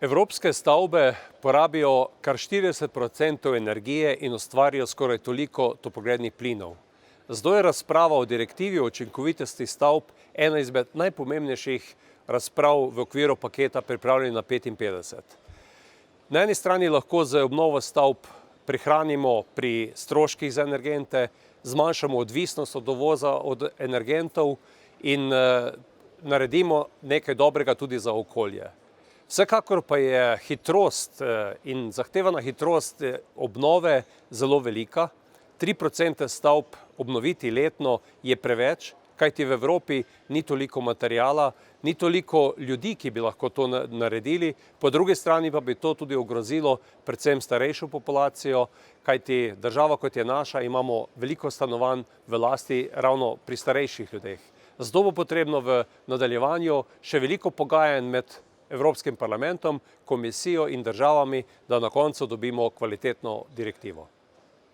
Evropske stavbe porabijo kar 40% energije in ustvarijo skoraj toliko toplogrednih plinov. Zato je razprava o direktivi o učinkovitosti stavb ena izmed najpomembnejših razprav v okviru paketa Pripravljeni na 55. Na eni strani lahko z obnovo stavb prihranimo pri stroških za energente, zmanjšamo odvisnost od uvoza od energentov in naredimo nekaj dobrega tudi za okolje. Vsekakor pa je hitrost in zahtevana hitrost obnove zelo velika. 3% stavb obnoviti letno je preveč, kajti v Evropi ni toliko materiala, ni toliko ljudi, ki bi lahko to naredili. Po drugi strani pa bi to tudi ogrozilo predvsem starejšo populacijo, kajti država kot je naša imamo veliko stanovanj v lasti ravno pri starejših ljudeh. Zato bo potrebno v nadaljevanju še veliko pogajanj med Evropskim parlamentom, komisijo in državami, da na koncu dobimo kvalitetno direktivo.